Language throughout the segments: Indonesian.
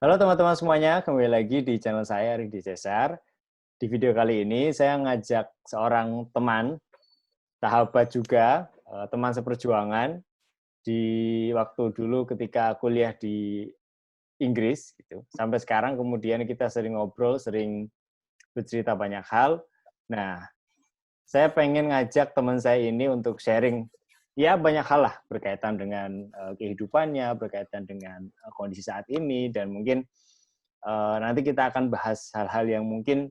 Halo teman-teman semuanya, kembali lagi di channel saya, Ridi Cesar. Di video kali ini saya ngajak seorang teman, sahabat juga, teman seperjuangan di waktu dulu ketika kuliah di Inggris gitu. Sampai sekarang kemudian kita sering ngobrol, sering bercerita banyak hal. Nah, saya pengen ngajak teman saya ini untuk sharing ya banyak hal lah berkaitan dengan kehidupannya, berkaitan dengan kondisi saat ini, dan mungkin nanti kita akan bahas hal-hal yang mungkin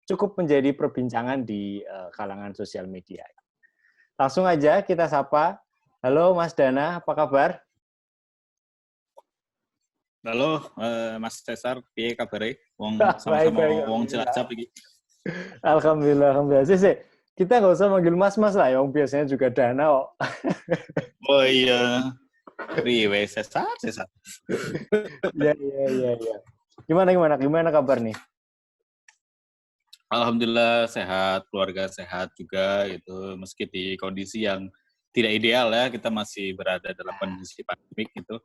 cukup menjadi perbincangan di kalangan sosial media. Langsung aja kita sapa. Halo Mas Dana, apa kabar? Halo, Mas Cesar, piye kabare? Baik, Sama-sama baik. wong Alhamdulillah. Cilacap iki. Alhamdulillah, alhamdulillah. Sih, kita nggak usah manggil mas-mas lah, yang biasanya juga Dana kok. Oh iya, riwe Cesar. Iya, iya, iya, iya. Gimana kabar nih? Alhamdulillah sehat, keluarga sehat juga gitu. Meski di kondisi yang tidak ideal ya, kita masih berada dalam kondisi pandemik gitu.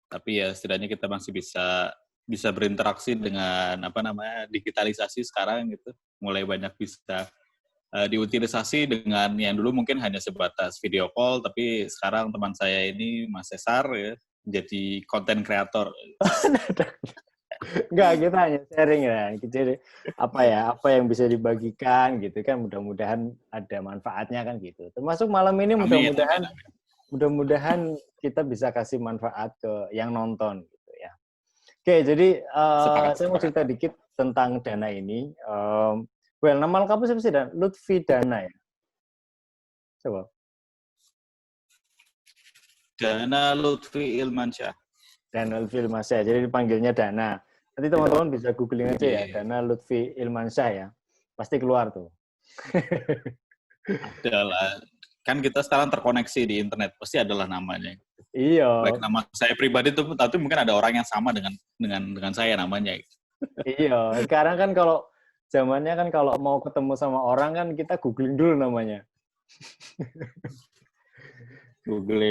Tapi ya setidaknya kita masih bisa berinteraksi dengan digitalisasi sekarang gitu. Mulai banyak bisa diutilisasi dengan yang dulu mungkin hanya sebatas video call, tapi sekarang teman saya ini Mas Cesar ya jadi konten kreator. Enggak, kita hanya sharing ya. Jadi apa yang bisa dibagikan gitu kan, mudah-mudahan ada manfaatnya kan gitu. Termasuk malam ini Amin, amin, amin. mudah-mudahan kita bisa kasih manfaat ke yang nonton gitu ya. Oke, jadi saya mau Sepakat. cerita dikit tentang Dana ini. Nama lengkapnya siapa sih, Dan? Lutfi Dana ya? Coba. Dana Lutfi Ilmansyah. Dana Lutfi Ilmansyah. Jadi dipanggilnya Dana. Nanti teman-teman bisa googling aja ya, Iya, Dana Lutfi Ilmansyah ya. Pasti keluar tuh. adalah kan kita sekarang terkoneksi di internet, pasti adalah namanya. Iya, Baik nama saya pribadi tuh, tapi mungkin ada orang yang sama dengan saya namanya. iya. Sekarang kan kalau zamannya kan kalau mau ketemu sama orang kan kita googling dulu namanya. Google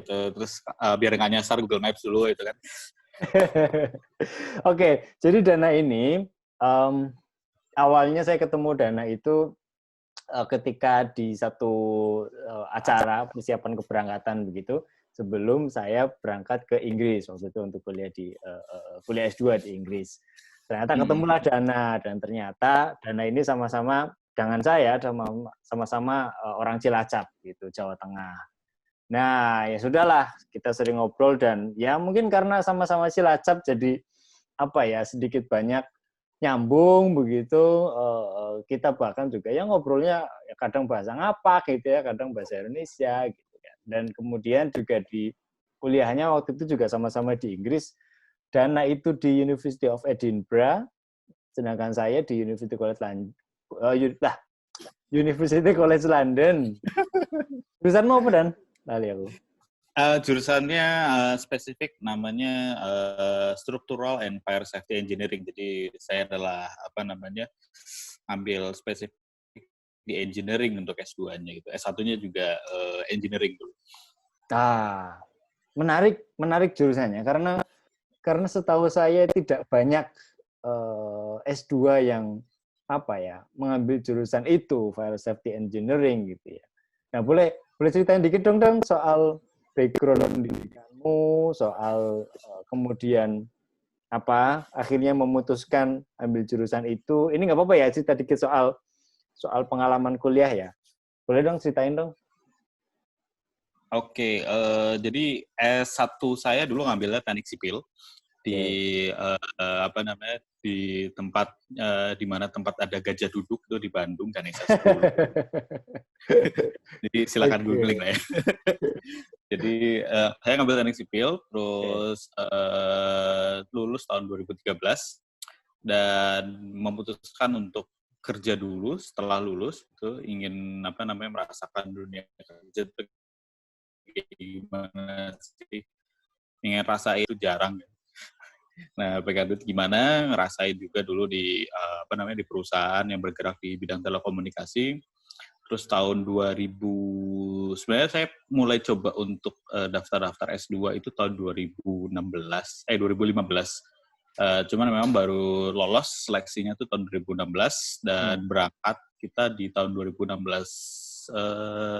itu terus biar nggak nyasar Google Maps dulu itu kan. Oke, jadi Dana ini awalnya saya ketemu Dana itu ketika di satu acara persiapan keberangkatan begitu, sebelum saya berangkat ke Inggris waktu itu untuk kuliah di kuliah S2 di Inggris. Ternyata ketemulah Dana, dan ternyata Dana ini sama-sama dengan saya sama-sama orang Cilacap gitu, Jawa Tengah. Nah, ya sudahlah, kita sering ngobrol, dan ya mungkin karena sama-sama Cilacap jadi apa ya, sedikit banyak nyambung begitu. Kita bahkan juga ya ngobrolnya ya kadang bahasa ngapak gitu ya, kadang bahasa Indonesia gitu kan. Dan kemudian juga di kuliahnya waktu itu juga sama-sama di Inggris. Dana itu di University of Edinburgh, sedangkan saya di University College London. Jurusanmu apa, Dan? Lali aku. Jurusannya spesifik namanya Structural and Fire Safety Engineering. Jadi saya adalah ambil spesifik di engineering untuk S2-nya gitu. S1-nya juga engineering dulu. Menarik jurusannya, karena setahu saya tidak banyak S2 yang mengambil jurusan itu, Fire Safety Engineering gitu ya. Nah, boleh ceritain dikit dong soal background pendidikanmu, soal kemudian akhirnya memutuskan ambil jurusan itu. Ini nggak apa-apa ya, cerita dikit soal pengalaman kuliah ya. Boleh dong ceritain dong. Oke, jadi S1 saya dulu ngambilnya teknik sipil di di tempat di mana tempat ada gajah duduk itu di Bandung dan S10. Jadi silakan googling lah ya. Jadi saya ngambil teknik sipil, terus lulus tahun 2013 dan memutuskan untuk kerja dulu. Setelah lulus itu ingin merasakan dunia kerja itu gimana sih, ingin rasa itu jarang. Nah, pegang duit gimana, ngerasain juga dulu di di perusahaan yang bergerak di bidang telekomunikasi. Terus tahun 2000, sebenarnya saya mulai coba untuk daftar-daftar S2 itu tahun 2015. Cuman memang baru lolos seleksinya tuh tahun 2016 dan berangkat kita di tahun 2016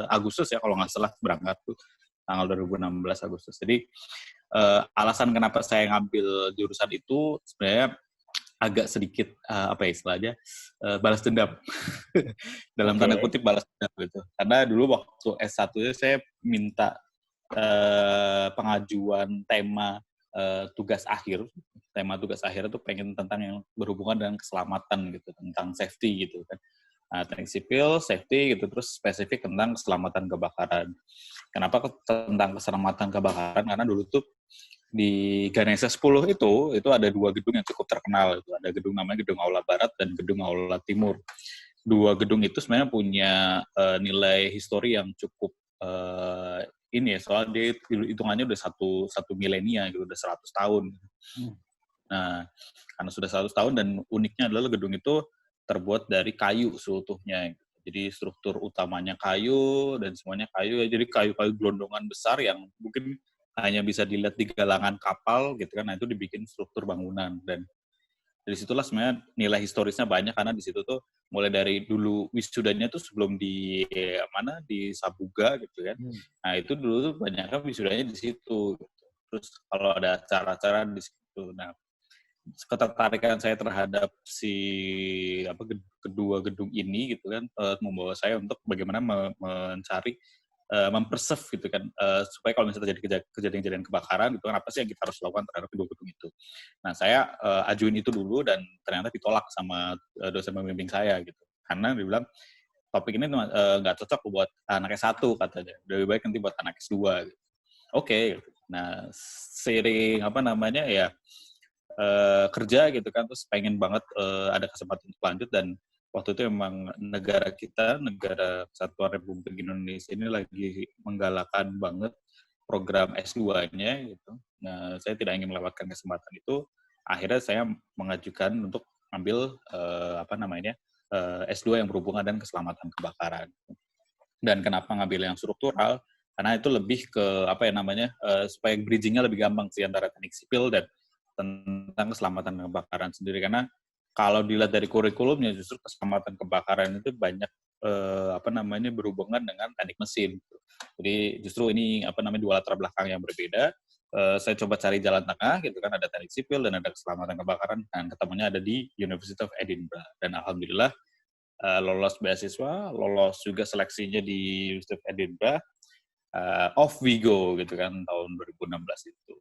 Agustus ya kalau nggak salah berangkat tuh tanggal 2016 Agustus. Jadi alasan kenapa saya ngambil jurusan itu sebenarnya agak sedikit apa ya istilahnya balas dendam dalam tanda kutip balas dendam gitu. Karena dulu waktu S1 saya minta pengajuan tema tugas akhir. Tema tugas akhir itu pengen tentang yang berhubungan dengan keselamatan gitu, tentang safety gitu kan. Teknik sipil, safety gitu, terus spesifik tentang keselamatan kebakaran. Kenapa tentang keselamatan kebakaran? Karena dulu tuh di Ganesha 10 itu ada 2 gedung yang cukup terkenal. Itu ada gedung namanya Gedung Aula Barat dan Gedung Aula Timur. 2 gedung itu sebenarnya punya nilai histori yang cukup ini ya, soalnya dia hitungannya udah satu milenia gitu, udah 100 tahun. Nah, karena sudah 100 tahun dan uniknya adalah gedung itu terbuat dari kayu seutuhnya. Jadi struktur utamanya kayu dan semuanya kayu. Jadi kayu-kayu gelondongan besar yang mungkin hanya bisa dilihat di galangan kapal gitu kan. Nah, itu dibikin struktur bangunan dan dari situlah sebenarnya nilai historisnya banyak karena di situ tuh mulai dari dulu wisudanya tuh sebelum di Sabuga gitu kan. Nah, itu dulu tuh banyak kan wisudanya di situ. Gitu. Terus kalau ada acara-acara di situ. Nah, ketertarikan saya terhadap kedua gedung ini gitu kan membawa saya untuk bagaimana mencari mempreserve gitu kan supaya kalau misalnya terjadi kejadian kebakaran itu kan apa sih yang kita harus lakukan terhadap kedua gedung itu. Nah, saya ajuin itu dulu dan ternyata ditolak sama dosen pembimbing saya gitu. Karena dia bilang topik ini nggak cocok buat anak S1 katanya. Lebih baik nanti buat anak S2 gitu. Oke. Nah, seiring ya kerja gitu kan, terus pengen banget ada kesempatan untuk lanjut dan waktu itu emang negara Kesatuan Republik Indonesia ini lagi menggalakkan banget program S2-nya gitu. Nah, saya tidak ingin melewatkan kesempatan itu. Akhirnya saya mengajukan untuk ambil S2 yang berhubungan dengan keselamatan kebakaran. Dan kenapa ngambil yang struktural? Karena itu lebih ke supaya bridging-nya lebih gampang sih antara teknik sipil dan tentang keselamatan kebakaran sendiri. Karena kalau dilihat dari kurikulumnya justru keselamatan kebakaran itu banyak berhubungan dengan teknik mesin. Jadi justru ini dua latar belakang yang berbeda. Saya coba cari jalan tengah gitu kan, ada teknik sipil dan ada keselamatan kebakaran, dan ketemunya ada di University of Edinburgh. Dan alhamdulillah lolos beasiswa, lolos juga seleksinya di University of Edinburgh, off we go gitu kan tahun 2016 itu.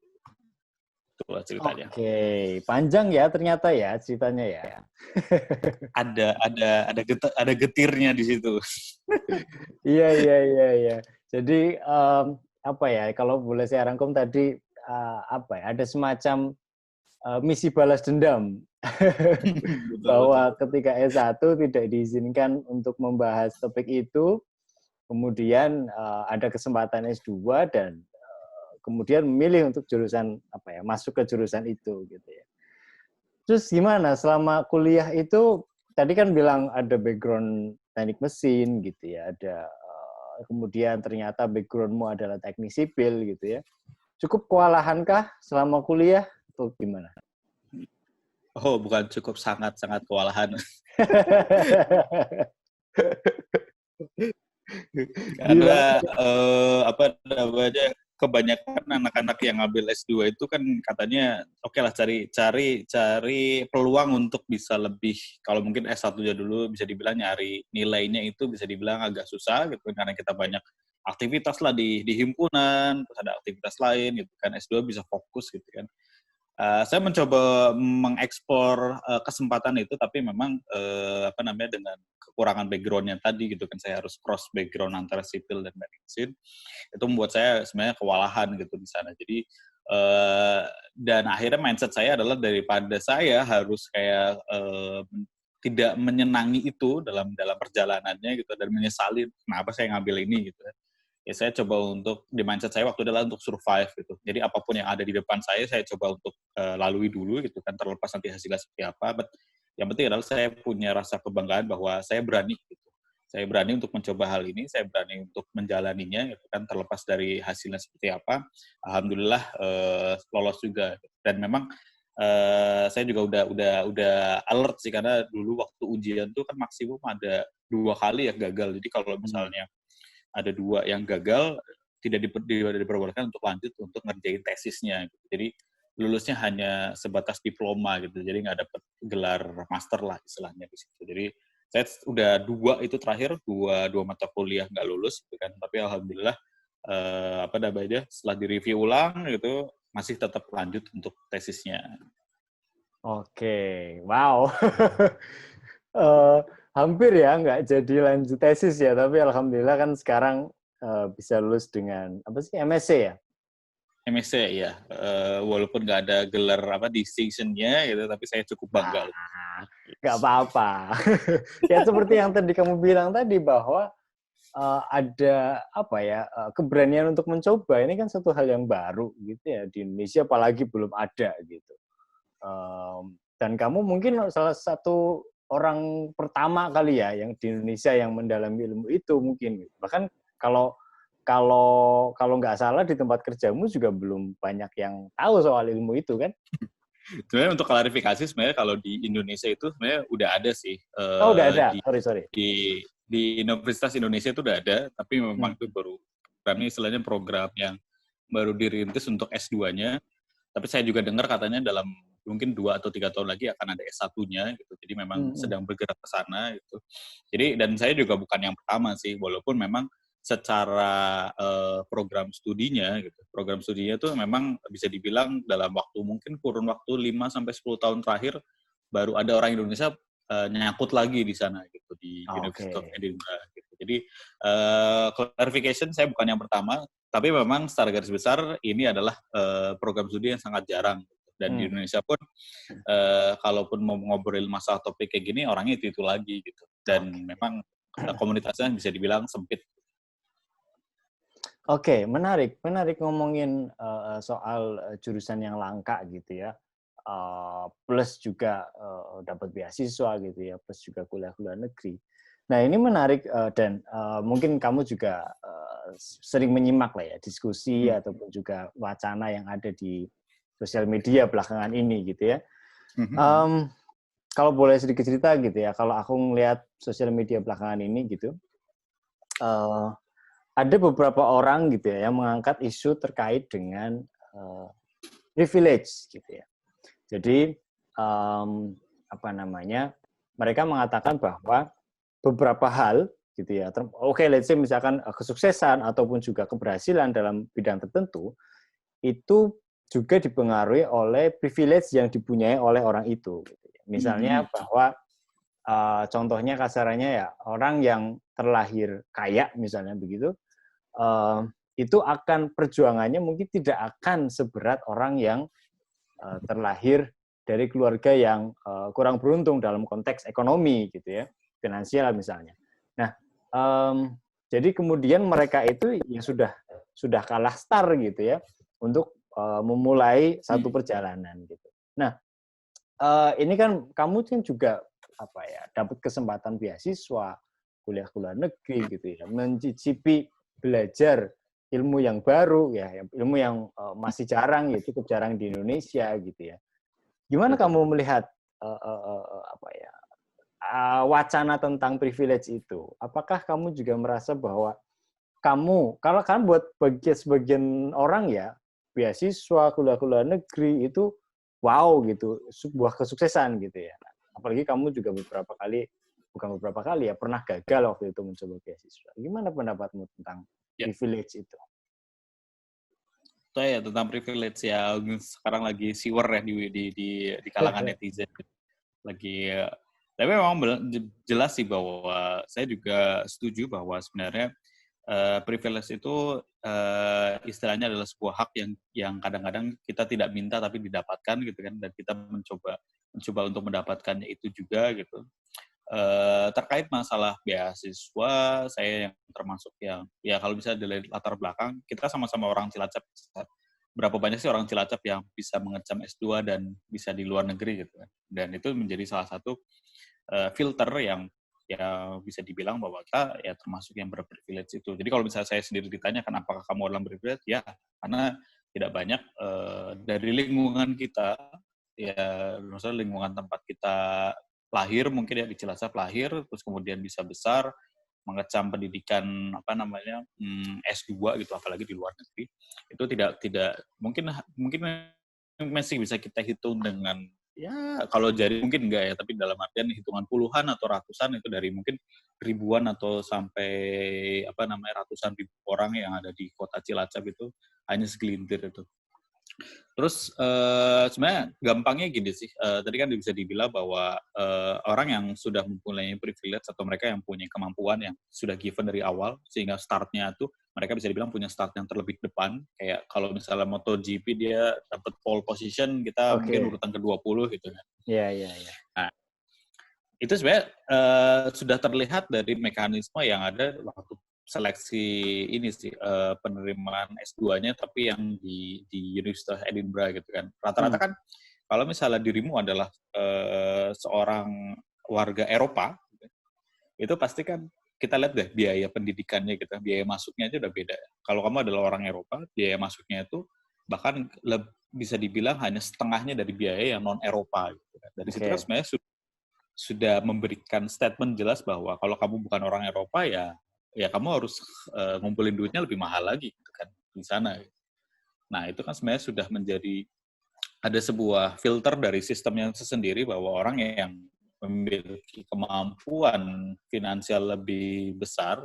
Itulah ceritanya. Oke, panjang ya ternyata ya ceritanya ya. ada getirnya di situ. Iya. Jadi kalau boleh saya rangkum tadi ada semacam misi balas dendam. Bahwa ketika S1 tidak diizinkan untuk membahas topik itu, kemudian ada kesempatan S2 dan kemudian memilih untuk jurusan masuk ke jurusan itu gitu ya. Terus gimana selama kuliah itu tadi kan bilang ada background teknik mesin gitu ya, ada kemudian ternyata backgroundmu adalah teknik sipil gitu ya. Cukup kewalahankah selama kuliah atau gimana? Oh, bukan cukup, sangat kewalahan. Karena kebanyakan anak-anak yang ngambil S2 itu kan katanya oke lah cari peluang untuk bisa lebih, kalau mungkin S1-nya dulu bisa dibilang nyari nilainya itu bisa dibilang agak susah gitu karena kita banyak aktivitas lah di himpunan, terus ada aktivitas lain gitu kan. S2 bisa fokus gitu kan. Saya mencoba mengeksplor kesempatan itu, tapi memang dengan kekurangan background-nya tadi gitu kan, saya harus cross background antara sipil dan mesin. Itu membuat saya sebenarnya kewalahan gitu di sana. Jadi dan akhirnya mindset saya adalah daripada saya harus kayak tidak menyenangi itu dalam perjalanannya gitu dan menyesali kenapa saya ngambil ini gitu. Ya saya coba untuk di mindset saya waktu itu adalah untuk survive gitu. Jadi apapun yang ada di depan saya coba untuk lalui dulu gitu kan, terlepas nanti hasilnya seperti apa. But yang penting adalah saya punya rasa kebanggaan bahwa saya berani gitu. Saya berani untuk mencoba hal ini, saya berani untuk menjalaninya gitu kan, terlepas dari hasilnya seperti apa. Alhamdulillah lolos juga. Dan memang saya juga udah alert sih, karena dulu waktu ujian tuh kan maksimum ada 2 kali ya gagal. Jadi kalau misalnya ada 2 yang gagal, tidak diperbolehkan untuk lanjut untuk ngerjain tesisnya. Gitu. Jadi lulusnya hanya sebatas diploma gitu. Jadi nggak dapat gelar master lah istilahnya di situ. Jadi saya udah 2 itu terakhir, dua mata kuliah nggak lulus gitu kan. Tapi alhamdulillah setelah direview ulang gitu masih tetap lanjut untuk tesisnya. Oke, wow. Hampir ya nggak jadi lanjut tesis ya, tapi alhamdulillah kan sekarang bisa lulus dengan apa sih, MSc ya? MSc ya, walaupun nggak ada gelar distinction-nya gitu, tapi saya cukup bangga. Nggak apa-apa. Ya seperti yang tadi kamu bilang tadi, bahwa ada keberanian untuk mencoba. Ini kan satu hal yang baru gitu ya di Indonesia, apalagi belum ada gitu. Dan kamu mungkin salah satu orang pertama kali ya yang di Indonesia yang mendalami ilmu itu mungkin. Bahkan kalau nggak salah di tempat kerjamu juga belum banyak yang tahu soal ilmu itu kan? Sebenarnya untuk klarifikasi, sebenarnya kalau di Indonesia itu sebenarnya udah ada sih. Udah ada. Sorry. Di Universitas Indonesia itu udah ada, tapi memang itu baru istilahnya program yang baru dirintis untuk S2-nya. Tapi saya juga dengar katanya dalam mungkin 2 atau 3 tahun lagi akan ada S1-nya gitu. Jadi memang sedang bergerak ke sana gitu. Jadi dan saya juga bukan yang pertama sih, walaupun memang secara program studinya gitu. Program studinya tuh memang bisa dibilang dalam kurun waktu 5 sampai 10 tahun terakhir baru ada orang Indonesia nyangkut lagi di sana gitu di University of Edinburgh gitu. Jadi clarification, saya bukan yang pertama, tapi memang secara garis besar ini adalah program studi yang sangat jarang. Dan di Indonesia pun kalaupun mau ngobrol masalah topik kayak gini, orangnya itu lagi gitu. Dan memang komunitasnya bisa dibilang sempit. Oke, menarik ngomongin soal jurusan yang langka gitu ya. Plus juga dapat beasiswa gitu ya, plus juga kuliah negeri. Nah ini menarik dan mungkin kamu juga sering menyimak lah ya diskusi ataupun juga wacana yang ada di sosial media belakangan ini gitu ya. Kalau boleh sedikit cerita gitu ya, kalau aku ngelihat sosial media belakangan ini gitu, ada beberapa orang gitu ya yang mengangkat isu terkait dengan privilege gitu ya. Jadi mereka mengatakan bahwa beberapa hal gitu ya. Let's say misalkan kesuksesan ataupun juga keberhasilan dalam bidang tertentu itu juga dipengaruhi oleh privilege yang dipunyai oleh orang itu. Gitu ya. Misalnya bahwa contohnya kasarannya ya, orang yang terlahir kaya misalnya begitu, itu akan perjuangannya mungkin tidak akan seberat orang yang terlahir dari keluarga yang kurang beruntung dalam konteks ekonomi gitu ya, finansial misalnya. Nah, jadi kemudian mereka itu ya sudah kalah start gitu ya untuk memulai satu perjalanan gitu. Nah, ini kan kamu kan juga dapat kesempatan beasiswa, kuliah negeri gitu ya, mencicipi belajar ilmu yang baru ya, ilmu yang masih jarang ya, cukup jarang di Indonesia gitu ya. Gimana kamu melihat wacana tentang privilege itu? Apakah kamu juga merasa bahwa kalau kan buat sebagian orang ya, beasiswa, kuliah negeri itu wow gitu, sebuah kesuksesan gitu ya. Apalagi kamu juga bukan beberapa kali ya, pernah gagal waktu itu mencoba beasiswa. Gimana pendapatmu tentang privilege itu? Saya tentang privilege ya, sekarang lagi siwer ya di kalangan netizen. Tapi memang jelas sih bahwa saya juga setuju bahwa sebenarnya privilege itu istilahnya adalah sebuah hak yang kadang-kadang kita tidak minta tapi didapatkan gitu kan, dan kita mencoba untuk mendapatkannya itu juga gitu. Terkait masalah beasiswa, saya yang termasuk yang ya kalau bisa dari latar belakang, kita sama-sama orang Cilacap. Berapa banyak sih orang Cilacap yang bisa mengecam S2 dan bisa di luar negeri gitu kan. Dan itu menjadi salah satu filter yang ya bisa dibilang bahwa kita ya termasuk yang berprivilege itu. Jadi kalau misalnya saya sendiri ditanyakan apakah kamu orang berprivilege, ya karena tidak banyak dari lingkungan kita ya maksudnya lingkungan tempat kita lahir mungkin ya di Cilacap lahir, terus kemudian bisa besar, mengecam pendidikan apa namanya S2 gitu, apalagi di luar negeri, itu tidak mungkin masih bisa kita hitung dengan ya kalau jari mungkin enggak ya, tapi dalam artian hitungan puluhan atau ratusan itu dari mungkin ribuan atau sampai apa namanya ratusan ribu orang yang ada di kota Cilacap itu hanya segelintir itu. Terus sebenarnya gampangnya gini sih, tadi kan bisa dibilang bahwa orang yang sudah mempunyai privilege atau mereka yang punya kemampuan yang sudah given dari awal, sehingga startnya tuh mereka bisa dibilang punya start yang terlebih depan. Kayak kalau misalnya MotoGP dia dapat pole position, kita mungkin urutan ke-20 gitu kan. Iya, iya, iya. Nah, itu sebenarnya sudah terlihat dari mekanisme yang ada waktu seleksi ini sih penerimaan S2-nya tapi yang di Universitas Edinburgh gitu kan. Rata-rata kan kalau misalnya dirimu adalah seorang warga Eropa, itu pasti kan kita lihat deh biaya pendidikannya gitu, biaya masuknya aja udah beda. Kalau kamu adalah orang Eropa, biaya masuknya itu bahkan bisa dibilang hanya setengahnya dari biaya yang non Eropa gitu kan. Dari situ kan sebenarnya sudah memberikan statement jelas bahwa kalau kamu bukan orang Eropa ya kamu harus ngumpulin duitnya lebih mahal lagi gitu kan di sana. Nah, itu kan sebenarnya sudah menjadi ada sebuah filter dari sistem yang sendiri bahwa orang yang memiliki kemampuan finansial lebih besar,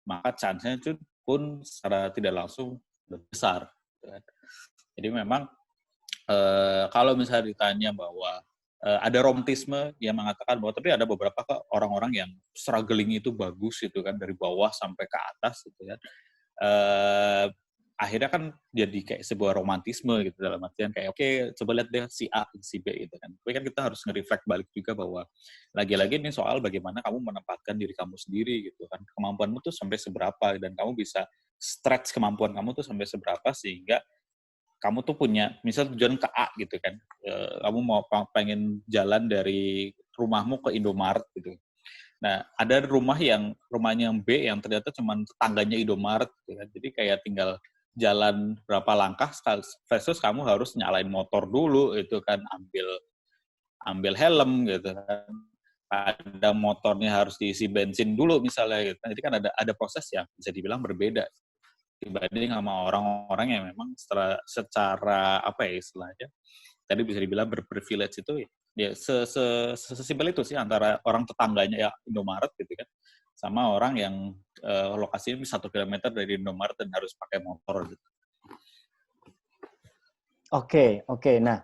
maka chance-nya pun secara tidak langsung lebih besar. Jadi memang kalau misalnya ditanya bahwa ada romantisme yang mengatakan bahwa tapi ada beberapa orang-orang yang struggling itu bagus gitu kan dari bawah sampai ke atas gitu kan. Akhirnya kan jadi kayak sebuah romantisme gitu dalam artian kayak oke, coba lihat deh si A si B gitu kan. Tapi kan kita harus nge-reflect balik juga bahwa lagi-lagi ini soal bagaimana kamu menempatkan diri kamu sendiri gitu kan. Kemampuanmu tuh sampai seberapa dan kamu bisa stretch kemampuan kamu tuh sampai seberapa sehingga kamu tuh punya, misal tujuan ke A gitu kan, kamu mau pengen jalan dari rumahmu ke Indomaret gitu. Nah, ada rumahnya yang B yang ternyata cuma tetangganya Indomaret gitu kan. Jadi kayak tinggal jalan berapa langkah versus kamu harus nyalain motor dulu itu kan, ambil helm gitu kan. Ada motornya harus diisi bensin dulu misalnya gitu. Jadi kan ada proses yang bisa dibilang berbeda dibanding sama orang-orang yang memang secara apa ya istilahnya tadi bisa dibilang berprivilege itu ya sesimpel itu sih antara orang tetangganya ya Indomaret gitu kan sama orang yang lokasinya 1 kilometer dari Indomaret dan harus pakai motor gitu. Oke. Nah,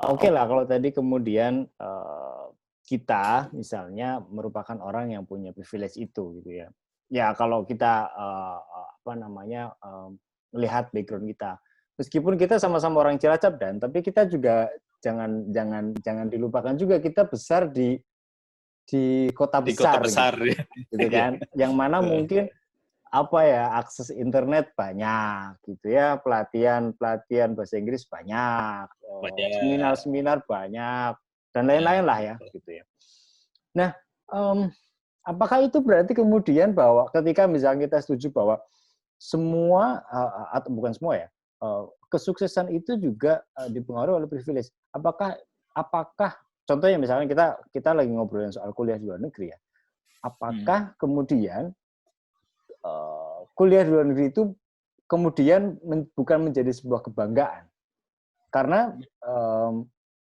oke lah kalau tadi kemudian kita misalnya merupakan orang yang punya privilege itu gitu ya. Ya kalau kita melihat background kita, meskipun kita sama-sama orang Cilacap tapi kita juga jangan dilupakan juga kita besar di kota besar, gitu kan, yang mana mungkin akses internet banyak gitu ya, pelatihan bahasa Inggris banyak, seminar banyak dan lain-lain lah ya gitu ya. Nah, apakah itu berarti kemudian bahwa ketika misalnya kita setuju bahwa semua atau bukan semua ya, kesuksesan itu juga dipengaruhi oleh privilege. Apakah contohnya misalnya kita lagi ngobrolin soal kuliah di luar negeri ya. Apakah kemudian kuliah di luar negeri itu kemudian bukan menjadi sebuah kebanggaan? Karena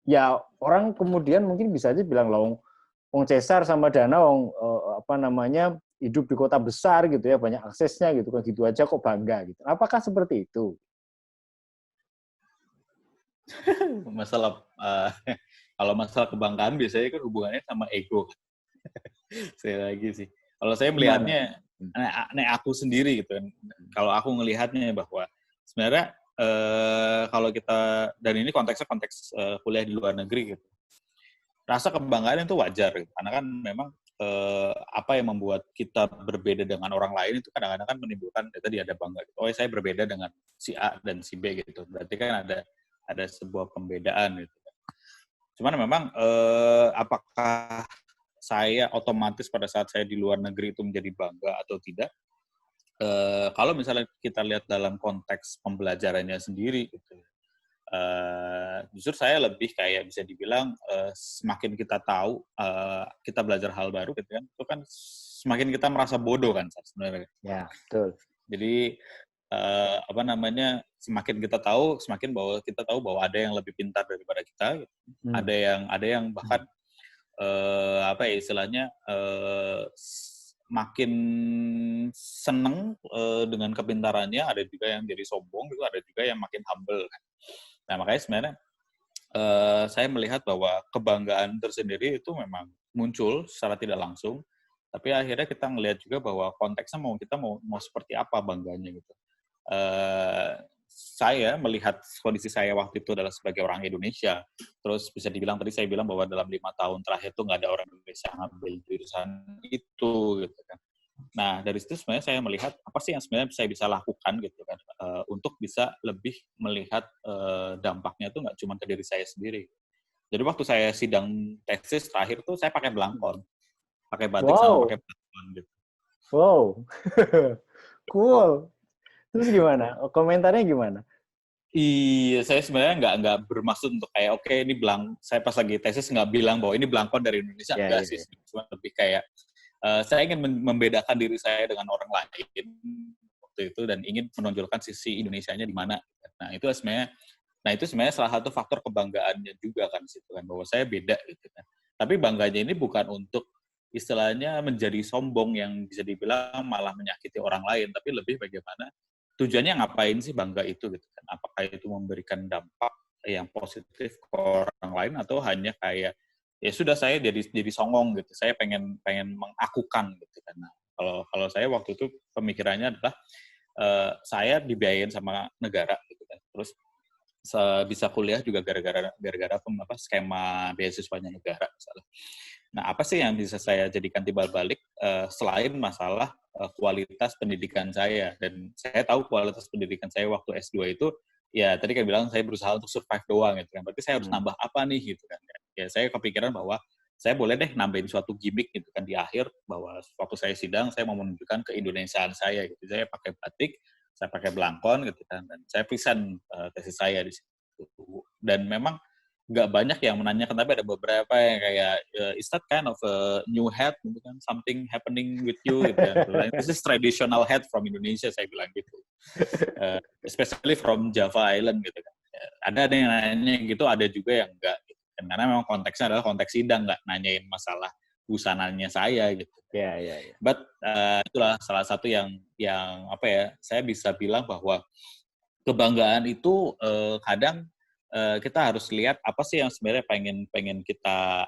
ya orang kemudian mungkin bisa aja bilang wong Cesar sama Dana hidup di kota besar gitu ya, banyak aksesnya gitu kan, gitu aja kok bangga gitu. Apakah seperti itu? Kalau masalah kebanggaan biasanya kan hubungannya sama ego. Saya lagi sih. Kalau saya melihatnya, aku sendiri gitu kan. Kalau aku ngelihatnya bahwa sebenarnya kalau kita, dan ini konteks kuliah di luar negeri gitu. Rasa kebanggaan itu wajar gitu. Karena kan memang apa yang membuat kita berbeda dengan orang lain itu kadang-kadang kan menimbulkan tadi ada bangga gitu. Oh, saya berbeda dengan si A dan si B gitu. Berarti kan ada sebuah pembedaan gitu. Cuman memang apakah saya otomatis pada saat saya di luar negeri itu menjadi bangga atau tidak? Kalau misalnya kita lihat dalam konteks pembelajarannya sendiri gitu. Justru saya lebih kayak bisa dibilang semakin kita tahu, kita belajar hal baru gitu kan, itu kan semakin kita merasa bodoh kan sebenarnya. Ya, betul. Jadi semakin kita tahu, semakin bahwa kita tahu bahwa ada yang lebih pintar daripada kita, gitu. Hmm. Ada yang bahkan istilahnya makin seneng dengan kepintarannya, ada juga yang jadi sombong gitu, ada juga yang makin humble kan. Nah, makanya sebenarnya saya melihat bahwa kebanggaan tersendiri itu memang muncul secara tidak langsung, tapi akhirnya kita ngelihat juga bahwa konteksnya kita mau seperti apa bangganya gitu. Saya melihat kondisi saya waktu itu adalah sebagai orang Indonesia, terus bisa dibilang tadi saya bilang bahwa dalam 5 tahun terakhir itu nggak ada orang Indonesia yang ngambil jurusan itu gitu kan. Nah, dari situ sebenarnya saya melihat apa sih yang sebenarnya saya bisa lakukan gitu kan, untuk bisa lebih melihat dampaknya itu nggak cuma ke diri saya sendiri. Jadi waktu saya sidang tesis terakhir tuh saya pakai belangkon, pakai batik sama Wow, pakai belangkon gitu. wow, cool. Terus gimana? Komentarnya gimana? Iya, saya sebenarnya nggak bermaksud untuk kayak oke ini saya pas lagi tesis nggak bilang bahwa ini belangkon dari Indonesia, Ya, enggak ya, sih, ya. cuma lebih kayak saya ingin membedakan diri saya dengan orang lain waktu itu dan ingin menonjolkan sisi Indonesianya di mana. Nah itu sebenarnya salah satu faktor kebanggaannya juga kan situ kan, bahwa saya beda gitu kan. Tapi bangganya ini bukan untuk istilahnya menjadi sombong yang bisa dibilang malah menyakiti orang lain, tapi lebih bagaimana tujuannya ngapain sih bangga itu gitu kan? Apakah itu memberikan dampak yang positif ke orang lain atau hanya kayak ya sudah saya jadi songong gitu. Saya pengen mengakukan gitu kan. Nah, kalau saya waktu itu pemikirannya adalah saya dibiayain sama negara gitu kan. Terus bisa kuliah juga gara-gara skema beasiswanya negara misalnya. Nah, apa sih yang bisa saya jadikan timbal balik selain masalah kualitas pendidikan saya, dan saya tahu kualitas pendidikan saya waktu S2 itu ya tadi kayak bilang saya berusaha untuk survive doang gitu kan. Berarti saya harus nambah apa nih gitu kan. Ya saya kepikiran bahwa saya boleh deh nambahin suatu gimmick gitu kan di akhir, bahwa waktu saya sidang saya mau menunjukkan keindonesiaan saya gitu. Saya pakai batik, saya pakai belangkon gitu kan, dan saya present tesis saya di situ. Dan memang nggak banyak yang menanyakan, tapi ada beberapa yang kayak is that kind of a new hat gitu kan, something happening with you gitu kan. This is traditional hat from Indonesia, saya bilang gitu. Especially from Java Island gitu kan. Ada yang nanya gitu, ada juga yang enggak gitu. Dan karena memang konteksnya adalah konteks sidang, nggak nanyain masalah busananya saya gitu. Ya, ya, ya. But itulah salah satu yang apa ya, saya bisa bilang bahwa kebanggaan itu kadang kita harus lihat apa sih yang sebenarnya pengen kita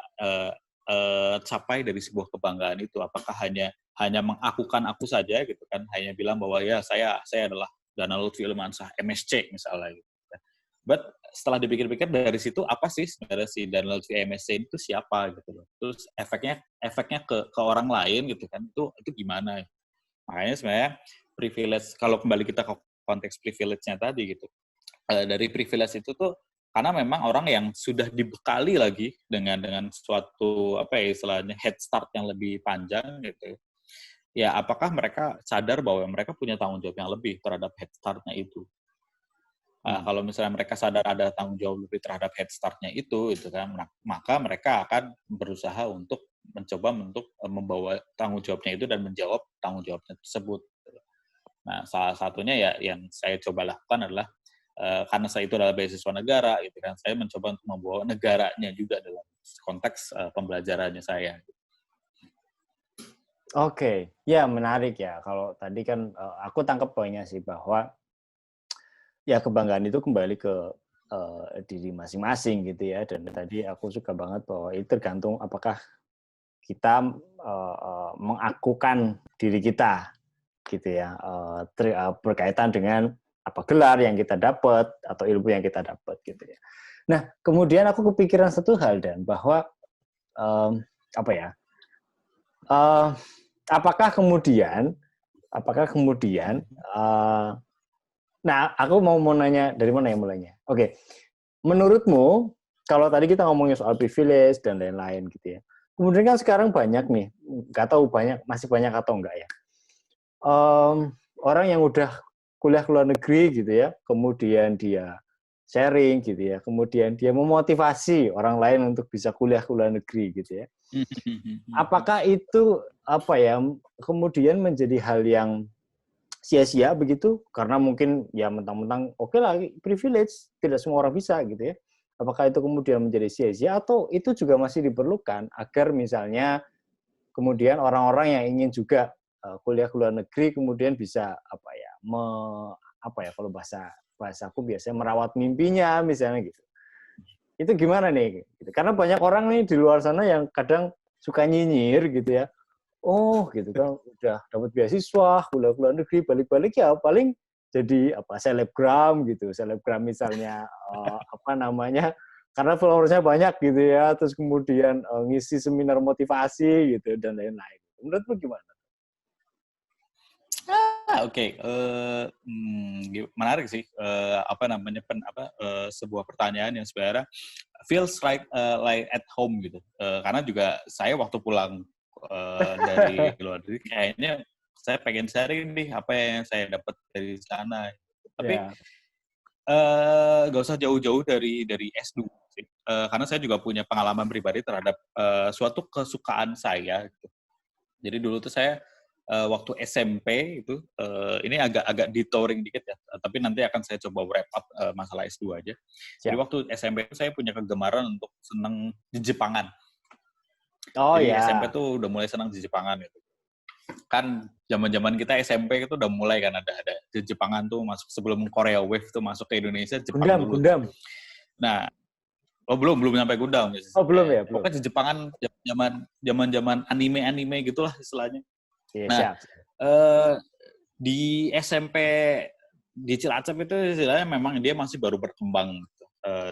capai dari sebuah kebanggaan itu. Apakah hanya mengakukan aku saja gitu kan, hanya bilang bahwa ya saya adalah Dana Lutfi Ilmansyah MSc misalnya gitu. But setelah dipikir-pikir dari situ apa sih sebenarnya si Dana Lutfi MSc itu siapa gitu loh. Terus efeknya ke orang lain gitu kan, itu gimana. Makanya sebenarnya privilege, kalau kembali kita ke konteks privilege-nya tadi gitu, dari privilege itu tuh karena memang orang yang sudah dibekali lagi dengan suatu apa ya istilahnya head start yang lebih panjang gitu ya, apakah mereka sadar bahwa mereka punya tanggung jawab yang lebih terhadap head start-nya itu. Kalau misalnya mereka sadar ada tanggung jawab lebih terhadap head start-nya itu kan, maka mereka akan berusaha untuk mencoba untuk membawa tanggung jawabnya itu dan menjawab tanggung jawabnya tersebut. Nah, salah satunya ya yang saya coba lakukan adalah karena saya itu adalah beasiswa negara, gitu kan, saya mencoba untuk membawa negaranya juga dalam konteks pembelajarannya saya. Oke, ya menarik ya. Kalau tadi kan aku tangkap poinnya sih bahwa ya kebanggaan itu kembali ke diri masing-masing gitu ya. Dan tadi aku suka banget bahwa itu tergantung apakah kita mengakukan diri kita gitu ya, berkaitan dengan apa gelar yang kita dapat atau ilmu yang kita dapat gitu ya. Nah, kemudian aku kepikiran satu hal dan bahwa apa ya? Apakah kemudian nah aku mau nanya dari mana yang mulainya? Oke. Menurutmu kalau tadi kita ngomongin soal privilege dan lain-lain gitu ya. Kemudian kan sekarang banyak nih, nggak tahu masih banyak atau enggak ya. Orang yang udah kuliah ke luar negeri gitu ya, kemudian dia sharing gitu ya. Kemudian dia memotivasi orang lain untuk bisa kuliah ke luar negeri gitu ya. Apakah itu apa ya kemudian menjadi hal yang sia-sia begitu karena mungkin ya mentang-mentang oke lah privilege tidak semua orang bisa gitu ya. Apakah itu kemudian menjadi sia-sia atau itu juga masih diperlukan agar misalnya kemudian orang-orang yang ingin juga kuliah ke luar negeri kemudian bisa apa ya apa ya kalau bahasaku biasanya merawat mimpinya misalnya gitu. Itu gimana nih? Karena banyak orang nih di luar sana yang kadang suka nyinyir gitu ya. Oh gitu kan udah dapat beasiswa kuliah ke luar negeri balik-balik ya paling jadi apa selebgram gitu selebgram misalnya apa namanya karena followersnya banyak gitu ya terus kemudian ngisi seminar motivasi gitu dan lain-lain. Menurutmu gimana? Oke. Menarik sih apa namanya sebuah pertanyaan yang sebenarnya feels like at home gitu. Karena juga saya waktu pulang dari luar negeri kayaknya saya pengen sharing nih apa yang saya dapat dari sana. Tapi nggak usah jauh-jauh dari S2 sih. Karena saya juga punya pengalaman pribadi terhadap suatu kesukaan saya. Gitu. Jadi dulu tuh saya waktu SMP itu ini agak detouring dikit ya, tapi nanti akan saya coba wrap up masalah S2 aja. Siap. Jadi waktu SMP itu saya punya kegemaran untuk seneng di Jepangan. Oh jadi ya. SMP tuh udah mulai senang di Jepangan gitu. Kan zaman-zaman kita SMP itu udah mulai kan ada di Jepangan tuh masuk sebelum Korea Wave tuh masuk ke Indonesia Jepang dulu. Gundam. Nah, belum sampai Gundam. Oh belum ya, belum. Pokoknya di Jepangan zaman anime gitulah istilahnya. Iya, nah, siap. Di SMP di Cilacap itu istilahnya memang dia masih baru berkembang gitu.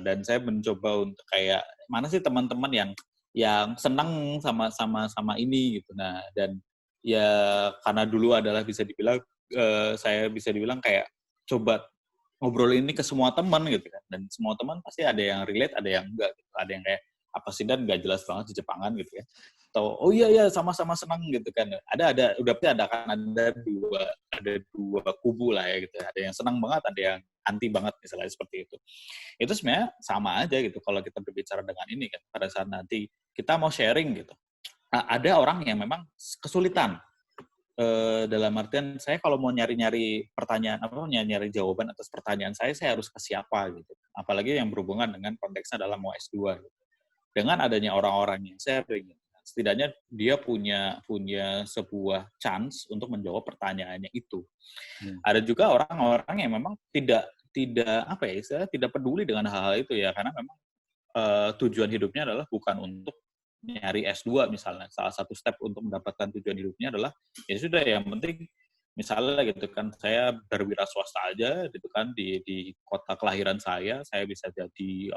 Dan saya mencoba untuk kayak mana sih teman-teman yang senang sama ini gitu. Nah, dan ya karena dulu adalah bisa dibilang saya bisa dibilang kayak coba ngobrol ini ke semua teman gitu kan. Dan semua teman pasti ada yang relate, ada yang enggak gitu. Ada yang kayak apa sih dan nggak jelas banget di Jepangan gitu ya. Atau oh iya sama-sama senang gitu kan. Kan ada dua kubu lah ya gitu. Ada yang senang banget, ada yang anti banget misalnya seperti itu. Itu sebenarnya sama aja gitu kalau kita berbicara dengan ini kan pada saat nanti kita mau sharing gitu. Nah, ada orang yang memang kesulitan dalam artian saya kalau mau nyari pertanyaan nyari jawaban atas pertanyaan saya harus ke siapa gitu. Apalagi yang berhubungan dengan konteksnya dalam mau S2 gitu. Dengan adanya orang-orang yang sharing setidaknya dia punya sebuah chance untuk menjawab pertanyaannya itu. Ada juga orang-orang yang memang tidak apa ya istilahnya tidak peduli dengan hal-hal itu ya karena memang tujuan hidupnya adalah bukan untuk nyari S2 misalnya. Salah satu step untuk mendapatkan tujuan hidupnya adalah ya sudah yang penting misalnya gitu kan saya berwira swasta aja gitu kan di kota kelahiran saya bisa jadi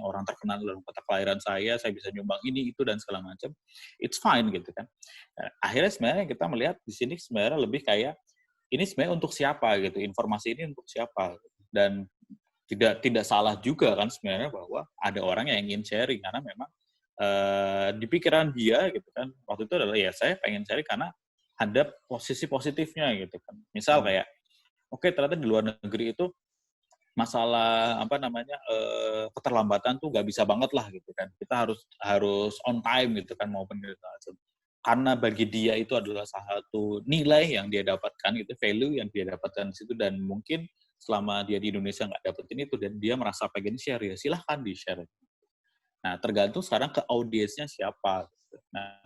orang terkenal dalam kota kelahiran saya bisa nyumbang ini itu dan segala macam. It's fine gitu kan. Nah, akhirnya sebenarnya kita melihat di sini sebenarnya lebih kayak ini sebenarnya untuk siapa gitu. Informasi ini untuk siapa dan tidak salah juga kan sebenarnya bahwa ada orang yang ingin sharing karena memang di pikiran dia gitu kan waktu itu adalah ya saya pengen sharing karena ada posisi positifnya gitu kan. Misal kayak oke, ternyata di luar negeri itu masalah keterlambatan tuh nggak bisa banget lah gitu kan. Kita harus on time gitu kan maupun gitu. Karena bagi dia itu adalah salah satu nilai yang dia dapatkan gitu, value yang dia dapatkan di situ dan mungkin selama dia di Indonesia nggak dapetin itu dan dia merasa pengen share ya silahkan di share. Nah tergantung sekarang ke audiensnya siapa. Nah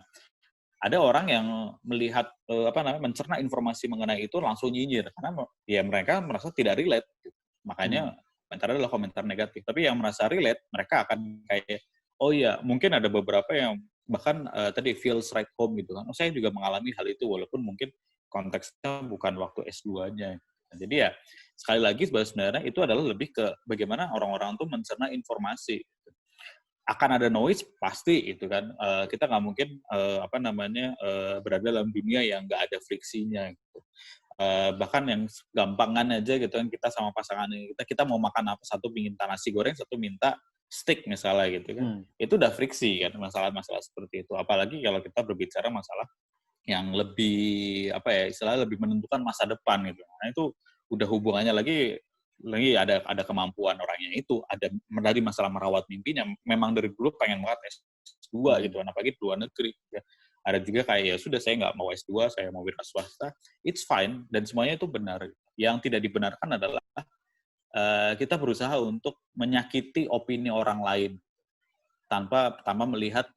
ada orang yang melihat mencerna informasi mengenai itu langsung nyinyir karena ya mereka merasa tidak relate. Makanya komentar adalah komentar negatif. Tapi yang merasa relate mereka akan kayak oh iya mungkin ada beberapa yang bahkan tadi feels right home gitu kan. Oh, saya juga mengalami hal itu walaupun mungkin konteksnya bukan waktu S2-nya. Nah, jadi ya sekali lagi sebenarnya itu adalah lebih ke bagaimana orang-orang tuh mencerna informasi. Akan ada noise pasti itu kan kita nggak mungkin berada dalam dunia yang nggak ada friksinya gitu. Bahkan yang gampangan aja gitu kan kita sama pasangan kita mau makan apa satu minta nasi goreng satu minta steak misalnya gitu kan itu udah friksi kan masalah-masalah seperti itu apalagi kalau kita berbicara masalah yang lebih istilahnya lebih menentukan masa depan gitu nah itu udah hubungannya lagi lagi ada kemampuan orangnya itu, ada dari masalah merawat mimpinya, memang dari dulu pengen banget S2 gitu, apalagi di luar negeri. Ya. Ada juga kayak ya sudah saya nggak mau S2, saya mau wira swasta, it's fine dan semuanya itu benar. Yang tidak dibenarkan adalah kita berusaha untuk menyakiti opini orang lain tanpa pertama melihat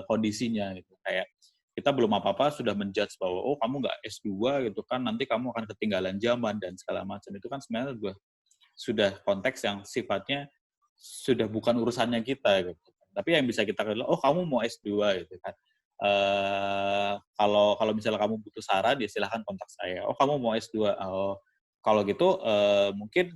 kondisinya gitu. Kayak kita belum apa-apa sudah menjudge bahwa oh kamu nggak S2 gitu kan, nanti kamu akan ketinggalan zaman dan segala macam. Itu kan sebenarnya sudah konteks yang sifatnya sudah bukan urusannya kita gitu. Tapi yang bisa kita katakan, oh kamu mau S2 gitu kan. Kalau misalnya kamu butuh saran, ya silahkan kontak saya. Oh kamu mau S2, oh, kalau gitu mungkin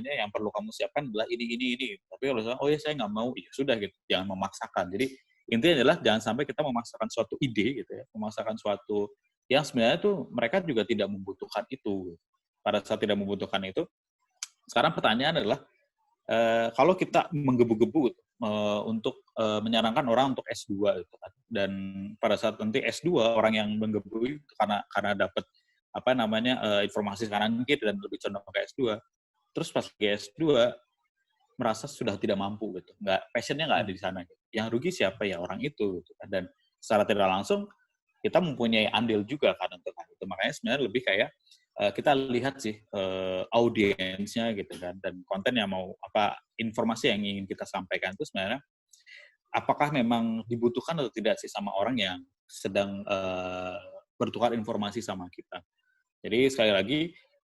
yang perlu kamu siapkan adalah ini. Tapi kalau misalnya, oh ya saya nggak mau, ya sudah gitu, jangan memaksakan. Jadi intinya adalah jangan sampai kita memaksakan suatu ide gitu ya, memaksakan suatu yang sebenarnya tuh mereka juga tidak membutuhkan itu. Pada saat tidak membutuhkan itu, sekarang pertanyaan adalah, kalau kita menggebu-gebu untuk menyarankan orang untuk S2 gitu kan, dan pada saat nanti S2 orang yang menggebu itu karena dapat informasi kanan kiri dan lebih condong ke S2, terus pas ke S2 merasa sudah tidak mampu gitu, passionnya nggak ada di sana. Gitu. Yang rugi siapa ya orang itu gitu kan, dan secara tidak langsung kita mempunyai andil juga kan untuk hal itu. Makanya sebenarnya lebih kayak kita lihat sih audiensnya gitu kan, dan konten yang informasi yang ingin kita sampaikan itu sebenarnya apakah memang dibutuhkan atau tidak sih sama orang yang sedang bertukar informasi sama kita. Jadi sekali lagi,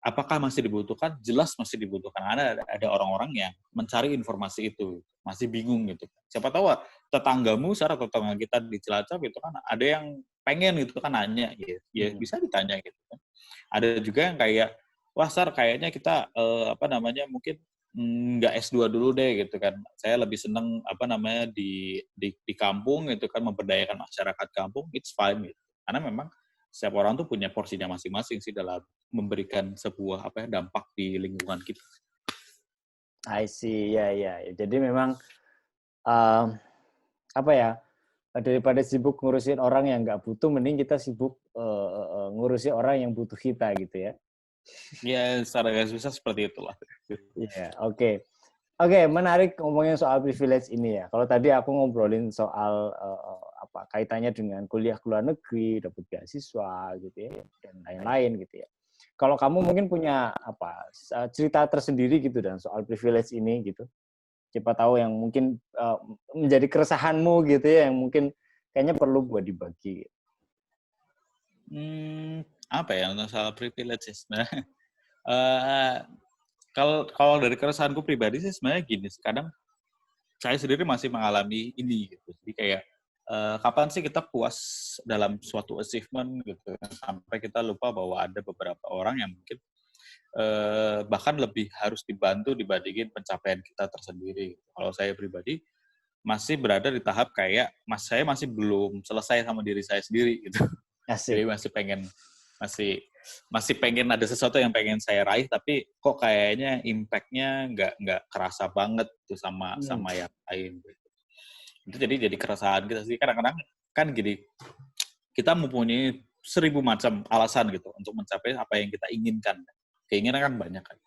apakah masih dibutuhkan? Jelas masih dibutuhkan. Ada orang-orang yang mencari informasi itu, masih bingung gitu. Siapa tahu tetanggamu, tetangga kita di Cilacap itu kan ada yang pengen gitu kan nanya, ya bisa ditanya gitu kan. Ada juga yang kayak, wah Sar kayaknya kita mungkin nggak S2 dulu deh gitu kan. Saya lebih seneng di kampung gitu kan, memberdayakan masyarakat kampung, it's fine gitu. Karena memang setiap orang tuh punya porsinya masing-masing sih dalam memberikan sebuah dampak di lingkungan kita. I see, ya. Jadi memang daripada sibuk ngurusin orang yang nggak butuh, mending kita sibuk ngurusin orang yang butuh kita gitu ya. Ya, secara garis besar seperti itulah. Iya, oke, menarik ngomongin soal privilege ini ya. Kalau tadi aku ngobrolin soal kaitannya dengan kuliah ke luar negeri, dapat beasiswa gitu ya, dan lain-lain gitu ya. Kalau kamu mungkin punya cerita tersendiri gitu dan soal privilege ini gitu. Siapa tahu yang mungkin menjadi keresahanmu gitu ya, yang mungkin kayaknya perlu buat dibagi. Soal privilege sebenarnya. Kalau dari keresahanku pribadi sih sebenarnya gini, kadang saya sendiri masih mengalami ini gitu. Jadi kayak kapan sih kita puas dalam suatu achievement gitu, sampai kita lupa bahwa ada beberapa orang yang mungkin bahkan lebih harus dibantu dibandingin pencapaian kita tersendiri. Kalau saya pribadi masih berada di tahap kayak saya masih belum selesai sama diri saya sendiri gitu. Asik. Jadi masih pengen ada sesuatu yang pengen saya raih, tapi kok kayaknya impact-nya nggak kerasa banget tuh sama yang lain. Itu jadi keresahan kita sih. Kadang-kadang kan gini, kita mempunyai 1000 macam alasan gitu untuk mencapai apa yang kita inginkan. Keinginan kan banyak kan.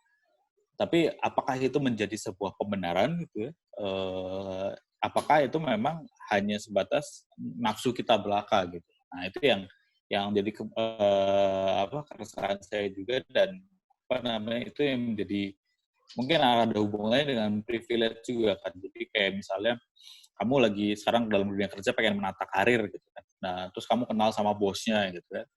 Tapi apakah itu menjadi sebuah pembenaran gitu ya? Apakah itu memang hanya sebatas nafsu kita belaka gitu? Nah itu yang jadi keresahan saya juga, dan itu yang menjadi mungkin ada hubungannya dengan privilege juga kan. Jadi kayak misalnya kamu lagi sekarang dalam dunia kerja pengen menata karir gitu kan. Nah terus kamu kenal sama bosnya gitu kan.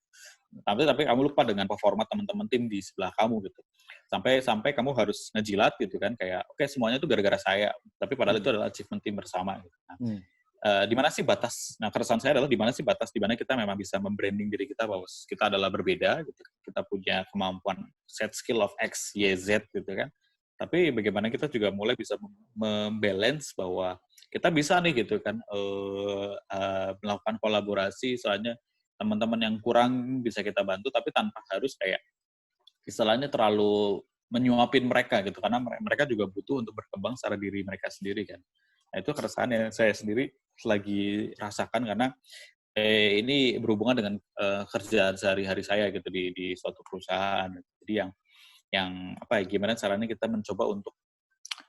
Tapi kamu lupa dengan performa teman-teman tim di sebelah kamu gitu. Sampai kamu harus ngejilat gitu kan, kayak oke semuanya itu gara-gara saya, tapi padahal itu adalah achievement tim bersama gitu. Nah, di mana sih batas? Nah, keresahan saya adalah di mana sih batas di mana kita memang bisa membranding diri kita bahwa kita adalah berbeda gitu. Kita punya kemampuan set skill of X, Y, Z gitu kan. Tapi bagaimana kita juga mulai bisa membalance bahwa kita bisa nih gitu kan melakukan kolaborasi, soalnya teman-teman yang kurang bisa kita bantu, tapi tanpa harus kayak istilahnya terlalu menyuapin mereka gitu, karena mereka juga butuh untuk berkembang secara diri mereka sendiri kan. Nah itu keresahan yang saya sendiri lagi rasakan, karena ini berhubungan dengan kerjaan sehari-hari saya gitu di suatu perusahaan. Jadi gimana caranya kita mencoba untuk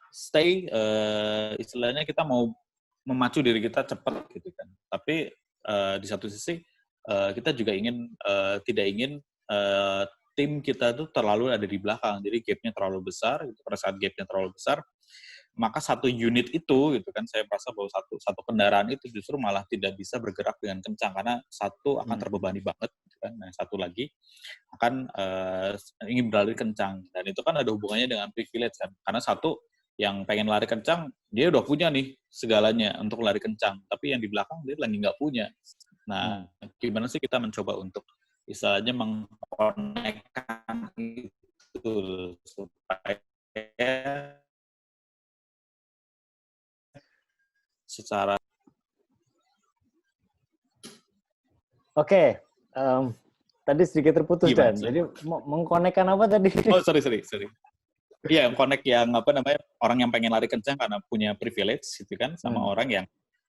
stay, istilahnya kita mau memacu diri kita cepat gitu kan. Tapi di satu sisi kita juga tidak ingin tim kita tuh terlalu ada di belakang, jadi gap-nya terlalu besar. Pada saat gap-nya terlalu besar, maka satu unit itu gitu kan, saya merasa bahwa satu kendaraan itu justru malah tidak bisa bergerak dengan kencang karena satu akan terbebani banget gitu kan. Nah, satu lagi akan ingin berlari kencang, dan itu kan ada hubungannya dengan privilege kan, karena satu yang pengen lari kencang dia udah punya nih segalanya untuk lari kencang, tapi yang di belakang dia lagi nggak punya. Nah, gimana sih kita mencoba untuk istilahnya mengkonekkan itu supaya secara tadi sedikit terputus gimana, Dan. Jadi mengkonekkan apa tadi? Oh, sorry. Iya, connect yang orang yang pengen lari kencang karena punya privilege gitu kan, sama orang yang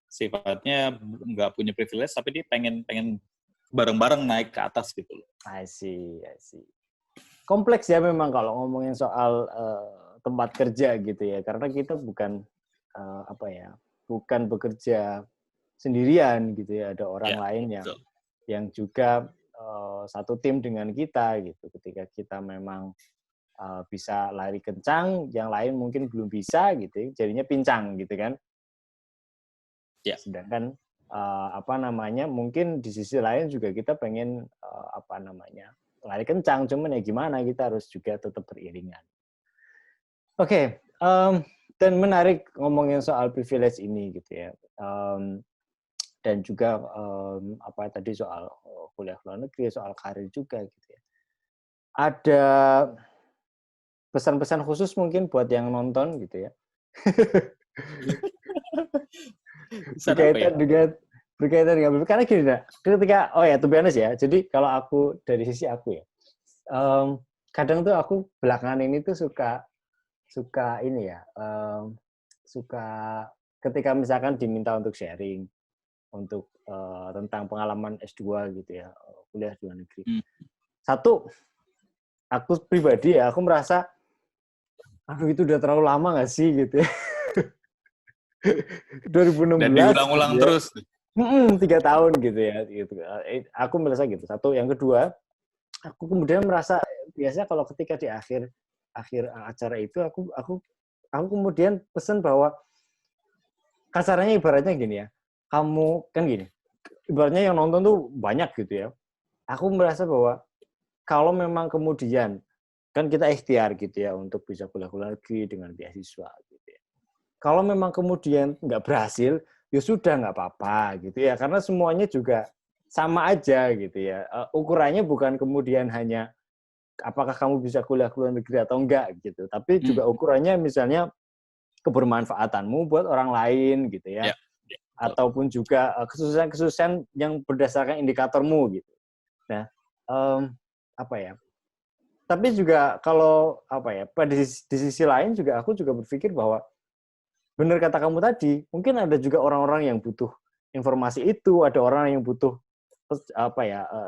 sifatnya nggak punya privilege tapi dia pengen bareng-bareng naik ke atas gitu loh. I see. Kompleks ya memang kalau ngomongin soal tempat kerja gitu ya, karena kita bukan bukan bekerja sendirian gitu ya, ada orang lain yang juga satu tim dengan kita gitu. Ketika kita memang bisa lari kencang, yang lain mungkin belum bisa gitu, jadinya pincang gitu kan. Ya. Sedangkan mungkin di sisi lain juga kita pengen lari kencang, cuman ya gimana, kita harus juga tetap beriringan. Oke, dan menarik ngomongin soal privilege ini gitu ya. Dan juga tadi soal kuliah luar negeri, soal karir juga gitu ya. Ada pesan-pesan khusus mungkin buat yang nonton gitu ya. berkaitan dengan karena gini, ketika to be honest ya, jadi kalau aku dari sisi aku ya, kadang tuh aku belakangan ini tuh suka ketika misalkan diminta untuk sharing untuk tentang pengalaman S2 gitu ya, kuliah di luar negeri. Satu, aku pribadi ya, aku merasa aduh itu udah terlalu lama nggak sih gitu ya. 2016 dan diulang-ulang gitu ya. terus 3 tahun gitu ya gitu. Aku merasa gitu. Satu, yang kedua, aku kemudian merasa biasanya kalau ketika di akhir acara itu aku kemudian pesan bahwa kasarnya ibaratnya gini ya. Kamu kan gini. Ibaratnya yang nonton tuh banyak gitu ya. Aku merasa bahwa kalau memang kemudian kan kita ikhtiar gitu ya untuk bisa kuliah negeri dengan beasiswa gitu ya. Kalau memang kemudian nggak berhasil, ya sudah nggak apa-apa gitu ya, karena semuanya juga sama aja gitu ya. Ukurannya bukan kemudian hanya apakah kamu bisa kuliah negeri atau enggak gitu, tapi juga ukurannya misalnya kebermanfaatanmu buat orang lain gitu ya. Ataupun juga kesusahan yang berdasarkan indikatormu gitu. Nah, tapi juga kalau di sisi lain juga aku juga berpikir bahwa benar kata kamu tadi, mungkin ada juga orang-orang yang butuh informasi itu, ada orang yang butuh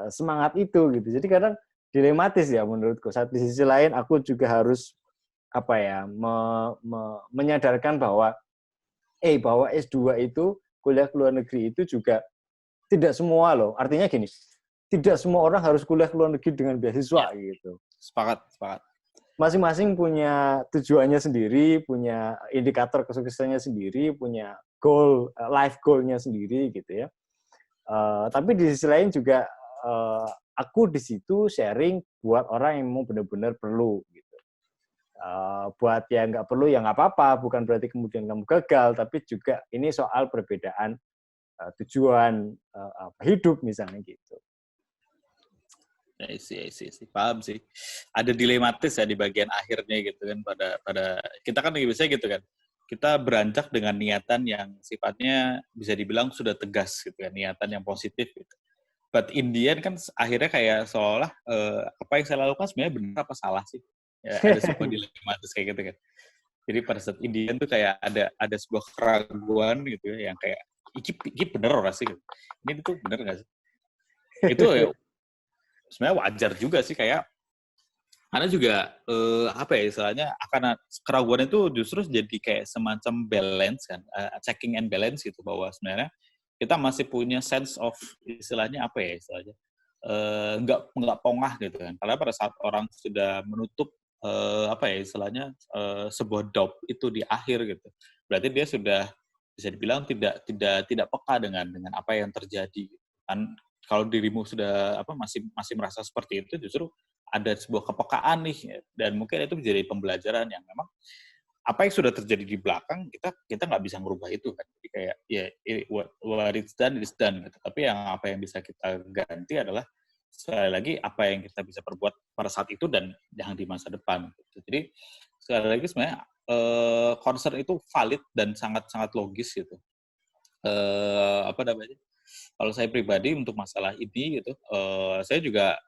semangat itu gitu. Jadi kadang dilematis ya menurutku. Saat di sisi lain aku juga harus menyadarkan bahwa S2 itu kuliah luar negeri itu juga tidak semua loh. Artinya gini, tidak semua orang harus kuliah luar negeri dengan beasiswa gitu. Sepakat. Masing-masing punya tujuannya sendiri, punya indikator kesuksesannya sendiri, punya goal, life goal-nya sendiri gitu ya. Tapi di sisi lain juga aku di situ sharing buat orang yang mau benar-benar perlu gitu. Buat yang nggak perlu ya nggak apa-apa, bukan berarti kemudian kamu gagal, tapi juga ini soal perbedaan tujuan hidup misalnya gitu. I see. Paham sih. Ada dilematis ya di bagian akhirnya gitu kan, pada kita kan biasanya gitu kan. Kita beranjak dengan niatan yang sifatnya bisa dibilang sudah tegas gitu kan, niatan yang positif gitu. But in the end kan akhirnya kayak seolah apa yang saya lakukan sebenarnya benar apa salah sih? Ya, ada sebuah dilematis kayak gitu kan. Jadi pada saat in the end tuh kayak ada sebuah keraguan gitu ya, yang kayak iki bener ora sih? Ini tuh bener nggak sih? Itu ya, sebenarnya wajar juga sih, kayak Karena juga apa ya istilahnya, akan keraguan itu justru jadi kayak semacam balance kan, checking and balance gitu, bahwa sebenarnya kita masih punya sense of istilahnya apa ya istilahnya, nggak pongah gitu kan. Karena pada saat orang sudah menutup apa ya istilahnya, sebuah doubt itu di akhir gitu, berarti dia sudah bisa dibilang tidak peka dengan apa yang terjadi kan. Kalau dirimu sudah apa masih merasa seperti itu, justru ada sebuah kepekaan nih, dan mungkin itu menjadi pembelajaran yang memang apa yang sudah terjadi di belakang kita nggak bisa merubah itu kan. Jadi kayak ya what it's done is done gitu. Tapi apa yang bisa kita ganti adalah sekali lagi apa yang kita bisa perbuat pada saat itu dan yang di masa depan gitu. Jadi sekali lagi sebenarnya concern itu valid dan sangat logis gitu. Apa namanya? Kalau saya pribadi untuk masalah ini gitu, saya juga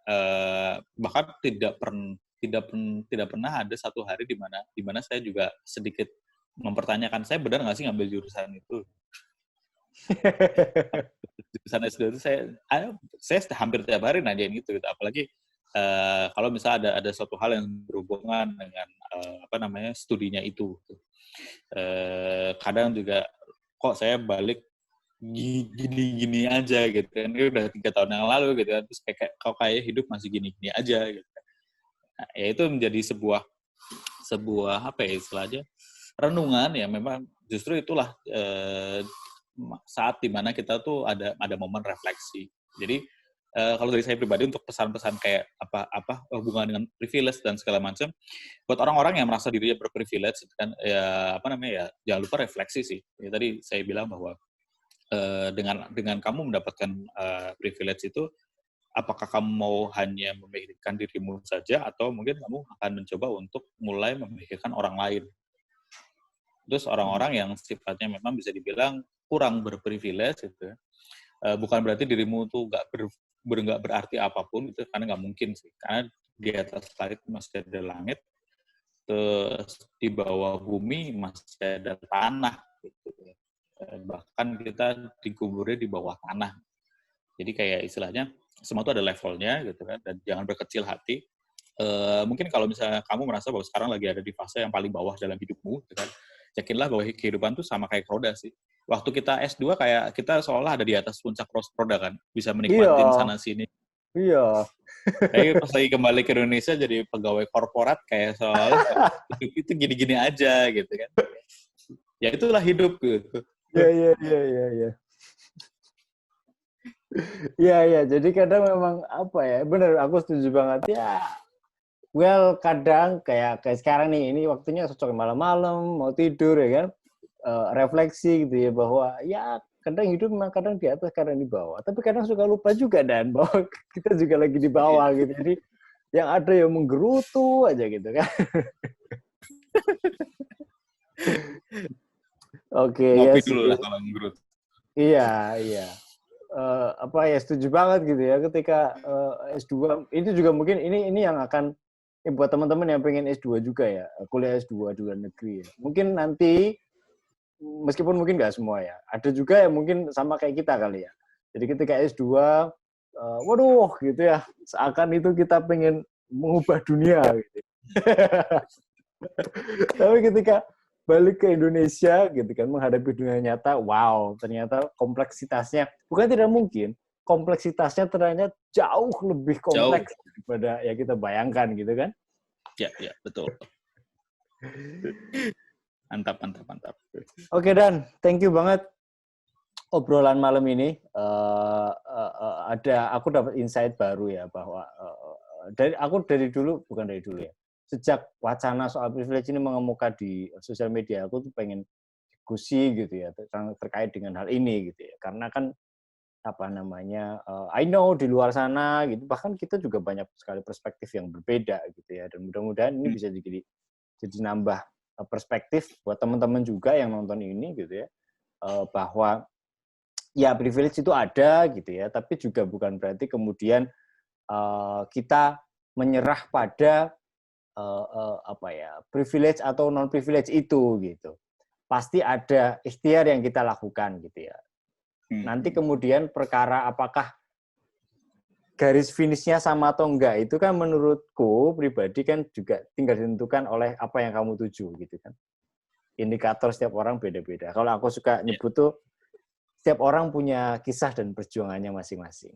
bahkan tidak pernah ada satu hari di mana saya juga sedikit mempertanyakan, saya benar nggak sih ngambil jurusan itu? Jurusan S2 itu saya hampir tiap hari nanyain gitu. Apalagi kalau misalnya ada suatu hal yang berhubungan dengan apa namanya studinya itu. Kadang juga kok saya balik gini-gini aja gitu kan, ini udah 3 tahun yang lalu gitu kan, terus kayak hidup masih gini-gini aja gitu. Nah, ya itu menjadi sebuah apa ya istilahnya, renungan ya, memang justru itulah saat dimana kita tuh ada momen refleksi. Jadi kalau dari saya pribadi untuk pesan-pesan kayak apa hubungan dengan privilege dan segala macam, buat orang-orang yang merasa dirinya berprivilege kan ya apa namanya ya, jangan lupa refleksi sih. Ya, tadi saya bilang bahwa dengan kamu mendapatkan privilege itu, apakah kamu mau hanya memikirkan dirimu saja atau mungkin kamu akan mencoba untuk mulai memikirkan orang lain. Terus orang-orang yang sifatnya memang bisa dibilang kurang berprivilege gitu, bukan berarti dirimu tuh nggak berarti apapun itu, karena nggak mungkin sih, karena di atas langit masih ada langit, terus di bawah bumi masih ada tanah gitu. Bahkan kita dikuburnya di bawah tanah. Jadi kayak istilahnya semua itu ada levelnya gitu kan, dan jangan berkecil hati. Mungkin kalau misalnya kamu merasa bahwa sekarang lagi ada di fase yang paling bawah dalam hidupmu, gitu kan, yakinlah bahwa kehidupan itu sama kayak roda sih. Waktu kita S2 kayak kita seolah ada di atas puncak roda kan, bisa menikmatin Iya, sana sini. iya. Tapi pas lagi kembali ke Indonesia jadi pegawai korporat kayak seolah hidup itu gini-gini aja gitu kan. Ya itulah hidup gitu. Iya, iya, iya, iya, iya. Iya, iya. Jadi kadang memang apa ya, bener, aku setuju banget. Ya, well, kadang kayak sekarang nih, ini waktunya cocok malam-malam, mau tidur ya kan, refleksi gitu ya, bahwa ya kadang hidup memang kadang di atas, kadang di bawah. Tapi kadang suka lupa juga, Dan, bahwa kita juga lagi di bawah gitu. Jadi yang ada yang menggerutu aja gitu kan. Oke, ya Ngopi sih. dulu lah kalau menurut. Iya, iya. Apa ya, setuju banget gitu ya, ketika S2 itu juga mungkin ini yang akan buat teman-teman yang pengen S2 juga ya, kuliah S2 di luar negeri ya. Mungkin nanti meskipun mungkin nggak semua ya, ada juga yang mungkin sama kayak kita kali ya. Jadi ketika S2 waduh gitu ya, seakan itu kita pengen mengubah dunia gitu. Tapi ketika balik ke Indonesia gitu kan, menghadapi dunia nyata, wow, ternyata kompleksitasnya bukan tidak mungkin, kompleksitasnya ternyata jauh lebih Jauh. kompleks daripada yang kita bayangkan gitu kan. Ya, betul. Mantap. Oke, Dan, thank you banget obrolan malam ini. Aku dapat insight baru ya, bahwa dari dulu, bukan dari dulu ya, sejak wacana soal privilege ini mengemuka di sosial media, aku tuh pengen diskusi gitu ya terkait dengan hal ini gitu ya, karena kan apa namanya, I know di luar sana gitu, bahkan kita juga banyak sekali perspektif yang berbeda gitu ya, dan mudah-mudahan ini bisa jadi nambah perspektif buat teman-teman juga yang nonton ini gitu ya, bahwa ya privilege itu ada gitu ya, tapi juga bukan berarti kemudian kita menyerah pada apa ya, privilege atau non privilege itu gitu. Pasti ada ikhtiar yang kita lakukan gitu ya. Nanti kemudian perkara apakah garis finishnya sama atau enggak itu kan menurutku pribadi kan juga tinggal ditentukan oleh apa yang kamu tuju gitu kan. Indikator setiap orang beda-beda. Kalau aku suka nyebut tuh setiap orang punya kisah dan perjuangannya masing-masing.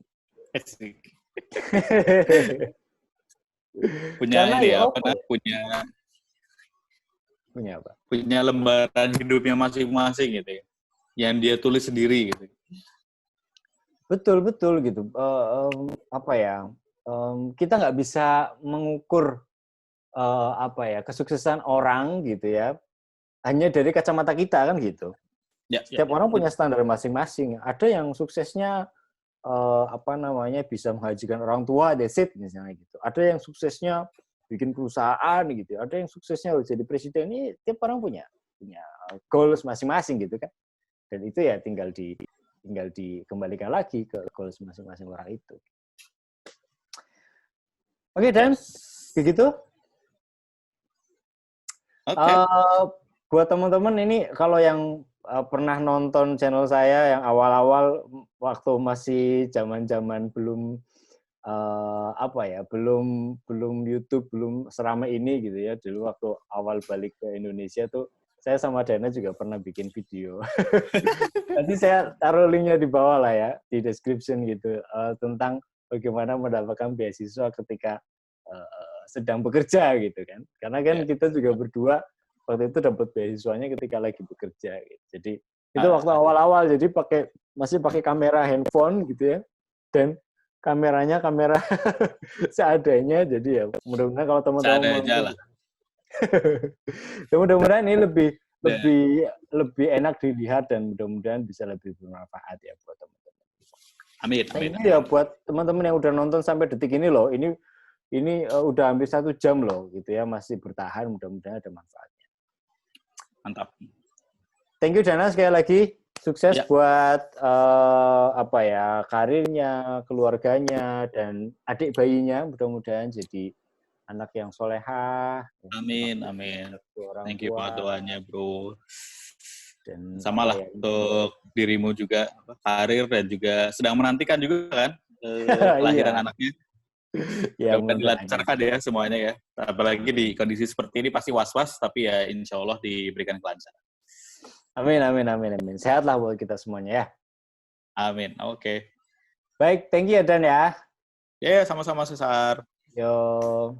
Punya Karena ini ya apa namanya, punya apa? Punya lembaran hidupnya masing-masing gitu ya. Yang dia tulis sendiri gitu. Betul gitu. Apa ya? Kita nggak bisa mengukur apa ya kesuksesan orang gitu ya hanya dari kacamata kita kan gitu. Setiap orang punya standar masing-masing. Ada yang suksesnya apa namanya bisa menghajikan orang tua, that's it misalnya gitu. Ada yang suksesnya bikin perusahaan gitu. Ada yang suksesnya jadi presiden. Ini tiap orang punya goals masing-masing gitu kan. Dan itu ya tinggal dikembalikan lagi ke goals masing-masing orang itu. Oke, Dan, begitu. Buat teman-teman ini kalau yang pernah nonton channel saya yang awal-awal waktu masih zaman-zaman belum belum YouTube belum seramai ini gitu ya, dulu waktu awal balik ke Indonesia tuh saya sama Dana juga pernah bikin video. Nanti saya taruh linknya di bawah lah ya, di description gitu, tentang bagaimana mendapatkan beasiswa ketika sedang bekerja gitu kan. Karena kan kita juga berdua waktu itu dapat beasiswanya ketika lagi bekerja gitu. Jadi itu waktu awal-awal, jadi masih pakai kamera handphone gitu ya. Dan kameranya kamera seadanya, jadi ya mudah-mudahan kalau teman-teman mudah-mudahan ini lebih enak dilihat dan mudah-mudahan bisa lebih bermanfaat ya buat teman-teman. Amin. Ini ya buat teman-teman yang udah nonton sampai detik ini loh, ini udah hampir 1 jam loh gitu ya, masih bertahan, mudah-mudahan ada manfaatnya. Mantap. Thank you Dana sekali lagi, sukses buat karirnya, keluarganya dan adik bayinya, mudah-mudahan jadi anak yang solehah. Amin. Thank you buat doanya, bro. Dan sama lah untuk dirimu juga, karir dan juga sedang menantikan juga kan kelahiran anaknya. Ya, dilancarkan ya semuanya ya. Apalagi di kondisi seperti ini pasti was-was, tapi ya insya Allah diberikan kelancaran. Amin. Sehatlah buat kita semuanya ya. Amin. Oke. Baik, thank you ya Dan ya. Ya, sama-sama Cesar. Yo.